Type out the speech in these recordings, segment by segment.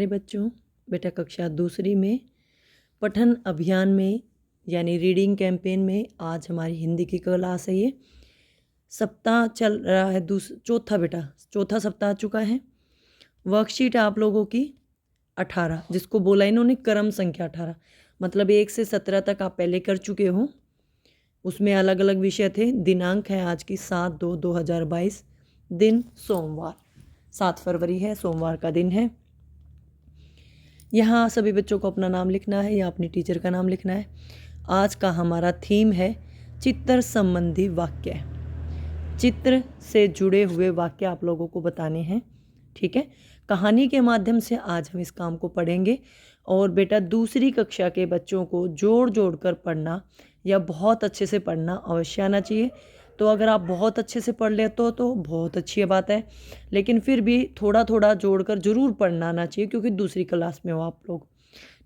प्यारे बच्चों, बेटा कक्षा दूसरी में पठन अभियान में यानी रीडिंग कैंपेन में आज हमारी हिंदी की क्लास है। ये सप्ताह चल रहा है चौथा सप्ताह आ चुका है। वर्कशीट आप लोगों की 18, जिसको बोला इन्होंने क्रम संख्या 18, मतलब 1 से 17 तक आप पहले कर चुके हो। उसमें अलग अलग विषय थे। दिनांक है आज की 7/2/2022, दिन सोमवार, 7 फरवरी है, सोमवार का दिन है। यहाँ सभी बच्चों को अपना नाम लिखना है या अपनी टीचर का नाम लिखना है। आज का हमारा थीम है चित्र संबंधी वाक्य। चित्र से जुड़े हुए वाक्य आप लोगों को बताने हैं, ठीक है। कहानी के माध्यम से आज हम इस काम को पढ़ेंगे। और बेटा दूसरी कक्षा के बच्चों को जोड़ जोड़ कर पढ़ना या बहुत अच्छे से पढ़ना अवश्य आना चाहिए। तो अगर आप बहुत अच्छे से पढ़ लेते हो तो बहुत अच्छी बात है, लेकिन फिर भी थोड़ा थोड़ा जोड़कर ज़रूर पढ़ना आना चाहिए, क्योंकि दूसरी क्लास में हो आप लोग,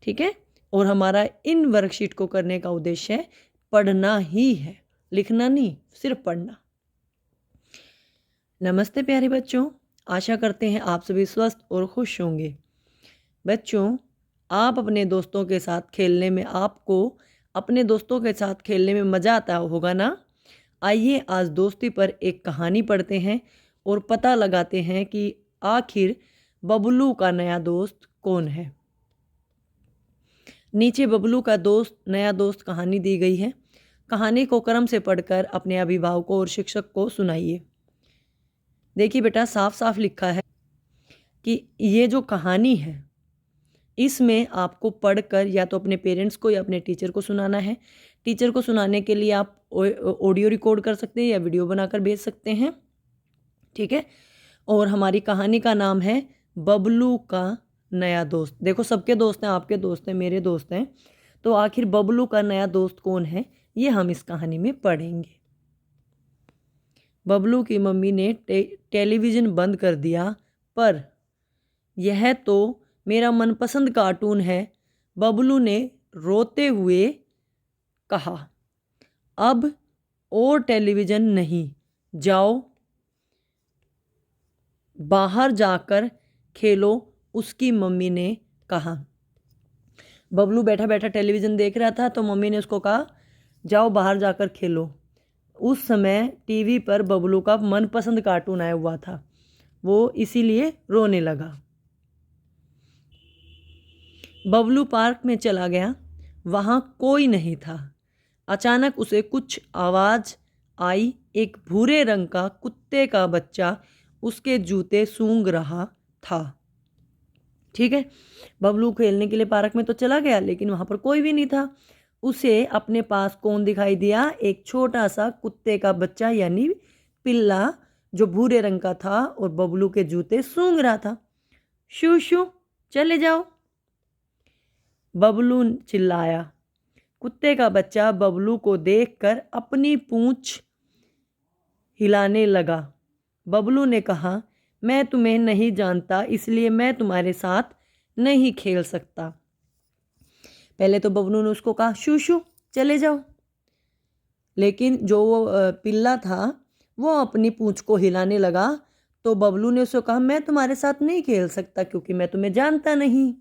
ठीक है। और हमारा इन वर्कशीट को करने का उद्देश्य है पढ़ना ही है, लिखना नहीं, सिर्फ पढ़ना। नमस्ते प्यारे बच्चों, आशा करते हैं आप सभी स्वस्थ और खुश होंगे। बच्चों, आप अपने दोस्तों के साथ खेलने में मज़ा आता होगा ना। आइए आज दोस्ती पर एक कहानी पढ़ते हैं और पता लगाते हैं कि आखिर बबलू का नया दोस्त कौन है। नीचे बबलू का नया दोस्त कहानी दी गई है। कहानी को क्रम से पढ़कर अपने अभिभावकों और शिक्षक को सुनाइए। देखिए बेटा, साफ साफ लिखा है कि ये जो कहानी है इसमें आपको पढ़कर या तो अपने पेरेंट्स को या अपने टीचर को सुनाना है। टीचर को सुनाने के लिए आप ऑडियो रिकॉर्ड कर सकते हैं या वीडियो बनाकर भेज सकते हैं, ठीक है। और हमारी कहानी का नाम है बबलू का नया दोस्त। देखो, सबके दोस्त हैं, आपके दोस्त हैं, मेरे दोस्त हैं, तो आखिर बबलू का नया दोस्त कौन है ये हम इस कहानी में पढ़ेंगे। बबलू की मम्मी ने टेलीविज़न बंद कर दिया, पर यह तो मेरा मनपसंद कार्टून है, बबलू ने रोते हुए कहा। अब और टेलीविज़न नहीं, जाओ बाहर जाकर खेलो, उसकी मम्मी ने कहा। बबलू बैठा बैठा टेलीविज़न देख रहा था, तो मम्मी ने उसको कहा जाओ बाहर जाकर खेलो। उस समय टीवी पर बबलू का मनपसंद कार्टून आया हुआ था, वो इसीलिए रोने लगा। बबलू पार्क में चला गया, वहाँ कोई नहीं था। अचानक उसे कुछ आवाज़ आई। एक भूरे रंग का कुत्ते का बच्चा उसके जूते सूंघ रहा था, ठीक है। बबलू खेलने के लिए पार्क में तो चला गया, लेकिन वहाँ पर कोई भी नहीं था। उसे अपने पास कौन दिखाई दिया? एक छोटा सा कुत्ते का बच्चा यानी पिल्ला, जो भूरे रंग का था और बबलू के जूते सूंघ रहा था। शू शू, चले जाओ, बबलू चिल्लाया। कुत्ते का बच्चा बबलू को देखकर अपनी पूंछ हिलाने लगा। बबलू ने कहा, मैं तुम्हें नहीं जानता, इसलिए मैं तुम्हारे साथ नहीं खेल सकता। पहले तो बबलू ने उसको कहा शू शू, चले जाओ, लेकिन जो वो पिल्ला था वो अपनी पूंछ को हिलाने लगा, तो बबलू ने उसको कहा, मैं तुम्हारे साथ नहीं खेल सकता क्योंकि मैं तुम्हें जानता नहीं।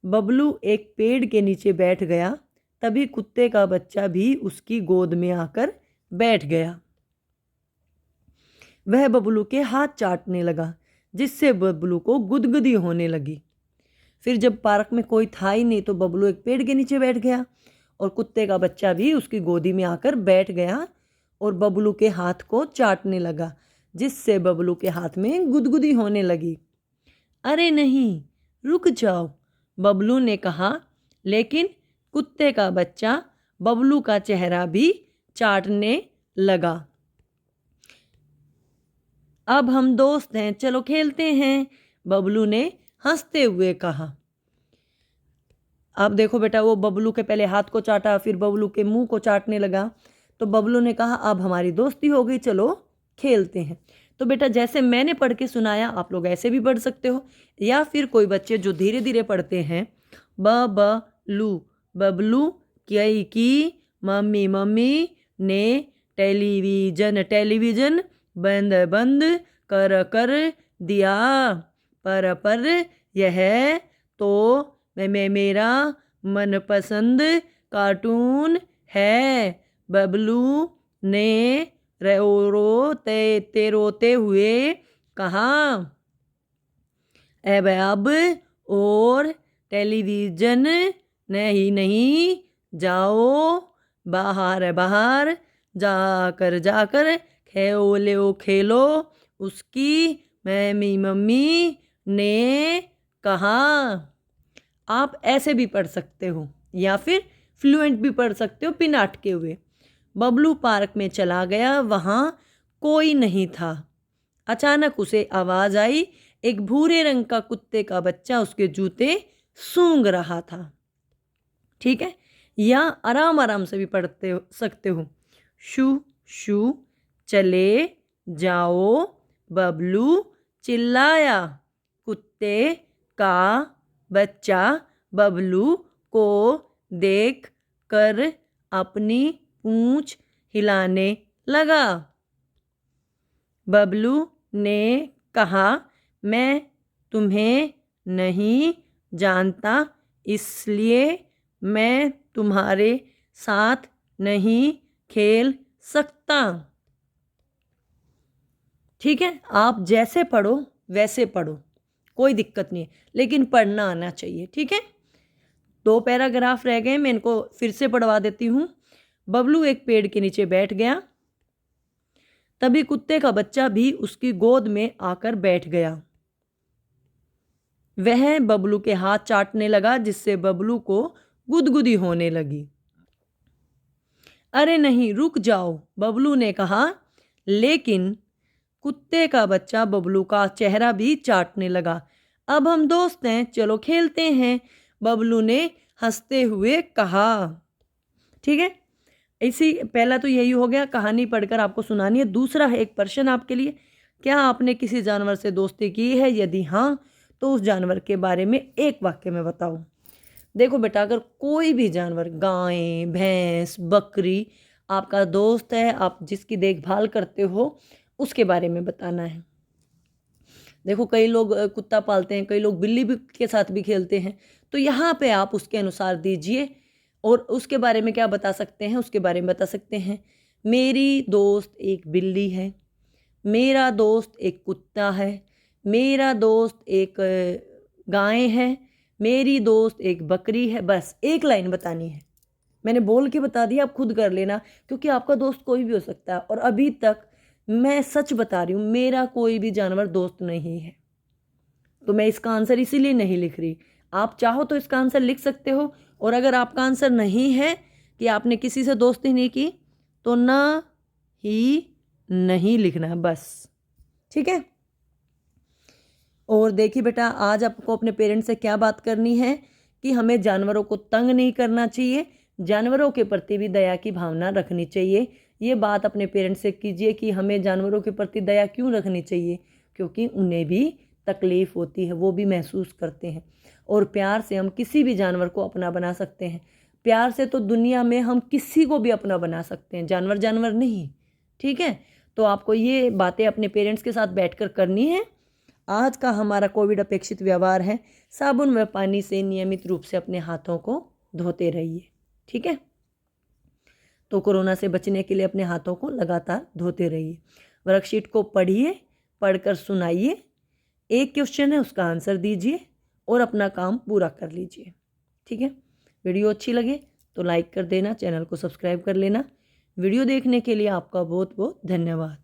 बबलू एक पेड़ के नीचे बैठ गया। तभी कुत्ते का बच्चा भी उसकी गोद में आकर बैठ गया। वह बबलू के हाथ चाटने लगा, जिससे बबलू को गुदगुदी होने लगी। फिर जब पार्क में कोई था ही नहीं, तो बबलू एक पेड़ के नीचे बैठ गया और कुत्ते का बच्चा भी उसकी गोदी में आकर बैठ गया और बबलू के हाथ को चाटने लगा, जिससे बबलू के हाथ में गुदगुदी होने लगी। अरे नहीं, रुक जाओ, बबलू ने कहा, लेकिन कुत्ते का बच्चा बबलू का चेहरा भी चाटने लगा। अब हम दोस्त हैं, चलो खेलते हैं, बबलू ने हंसते हुए कहा। अब देखो बेटा, वो बबलू के पहले हाथ को चाटा, फिर बबलू के मुंह को चाटने लगा। तो बबलू ने कहा, अब हमारी दोस्ती हो गई, चलो खेलते हैं। तो बेटा, जैसे मैंने पढ़ के सुनाया, आप लोग ऐसे भी पढ़ सकते हो, या फिर कोई बच्चे जो धीरे धीरे पढ़ते हैं, बबलू बबलू की मम्मी मम्मी ने टेलीविज़न बंद कर दिया, पर यह तो मेरा मनपसंद कार्टून है, बबलू ने रोते हुए कहा। अब और टेलीविज़न नहीं, जाओ बाहर जाकर खेलो, उसकी मम्मी ने कहा। आप ऐसे भी पढ़ सकते हो या फिर फ्लुएंट भी पढ़ सकते हो बिना अटके हुए। बबलू पार्क में चला गया, वहाँ कोई नहीं था। अचानक उसे आवाज़ आई, एक भूरे रंग का कुत्ते का बच्चा उसके जूते सूंघ रहा था। ठीक है, या आराम से भी पढ़ते सकते हो। शू शू चले जाओ, बबलू चिल्लाया। कुत्ते का बच्चा बबलू को देख कर अपनी पूंछ हिलाने लगा। बबलू ने कहा, मैं तुम्हें नहीं जानता, इसलिए मैं तुम्हारे साथ नहीं खेल सकता। ठीक है, आप जैसे पढ़ो वैसे पढ़ो, कोई दिक्कत नहीं है, लेकिन पढ़ना आना चाहिए। ठीक है, 2 पैराग्राफ रह गए, मैं इनको फिर से पढ़वा देती हूँ। बबलू एक पेड़ के नीचे बैठ गया, तभी कुत्ते का बच्चा भी उसकी गोद में आकर बैठ गया। वह बबलू के हाथ चाटने लगा, जिससे बबलू को गुदगुदी होने लगी। अरे नहीं, रुक जाओ, बबलू ने कहा, लेकिन कुत्ते का बच्चा बबलू का चेहरा भी चाटने लगा। अब हम दोस्त हैं, चलो खेलते हैं, बबलू ने हंसते हुए कहा। ठीक है, इसी पहला तो यही हो गया, कहानी पढ़कर आपको सुनानी है। दूसरा है एक प्रश्न आपके लिए, क्या आपने किसी जानवर से दोस्ती की है? यदि हाँ, तो उस जानवर के बारे में एक वाक्य में बताओ। देखो बेटा, अगर कोई भी जानवर, गाय, भैंस, बकरी आपका दोस्त है, आप जिसकी देखभाल करते हो, उसके बारे में बताना है। देखो, कई लोग कुत्ता पालते हैं, कई लोग बिल्ली भी के साथ भी खेलते हैं, तो यहाँ पे आप उसके अनुसार दीजिए। और उसके बारे में क्या बता सकते हैं? उसके बारे में बता सकते हैं, मेरी दोस्त एक बिल्ली है, मेरा दोस्त एक कुत्ता है, मेरा दोस्त एक गाय है, मेरी दोस्त एक बकरी है। बस एक लाइन बतानी है, मैंने बोल के बता दिया, आप खुद कर लेना, क्योंकि आपका दोस्त कोई भी हो सकता है। और अभी तक मैं सच बता रही हूँ, मेरा कोई भी जानवर दोस्त नहीं है, तो मैं इसका आंसर इसीलिए नहीं लिख रही। आप चाहो तो इसका आंसर लिख सकते हो, और अगर आपका आंसर नहीं है कि आपने किसी से दोस्ती नहीं की, तो ना ही नहीं लिखना, बस। ठीक है, और देखिए बेटा, आज आपको अपने पेरेंट्स से क्या बात करनी है कि हमें जानवरों को तंग नहीं करना चाहिए, जानवरों के प्रति भी दया की भावना रखनी चाहिए। ये बात अपने पेरेंट्स से कीजिए कि हमें जानवरों के प्रति दया क्यों रखनी चाहिए, क्योंकि उन्हें भी तकलीफ़ होती है, वो भी महसूस करते हैं। और प्यार से हम किसी भी जानवर को अपना बना सकते हैं। प्यार से तो दुनिया में हम किसी को भी अपना बना सकते हैं, जानवर नहीं। ठीक है, तो आपको ये बातें अपने पेरेंट्स के साथ बैठकर करनी है। आज का हमारा कोविड अपेक्षित व्यवहार है, साबुन व पानी से नियमित रूप से अपने हाथों को धोते रहिए। ठीक है, तो कोरोना से बचने के लिए अपने हाथों को लगातार धोते रहिए। वर्कशीट को पढ़िए, पढ़कर सुनाइए, एक क्वेश्चन है उसका आंसर दीजिए और अपना काम पूरा कर लीजिए। ठीक है, वीडियो अच्छी लगे तो लाइक कर देना, चैनल को सब्सक्राइब कर लेना। वीडियो देखने के लिए आपका बहुत बहुत धन्यवाद।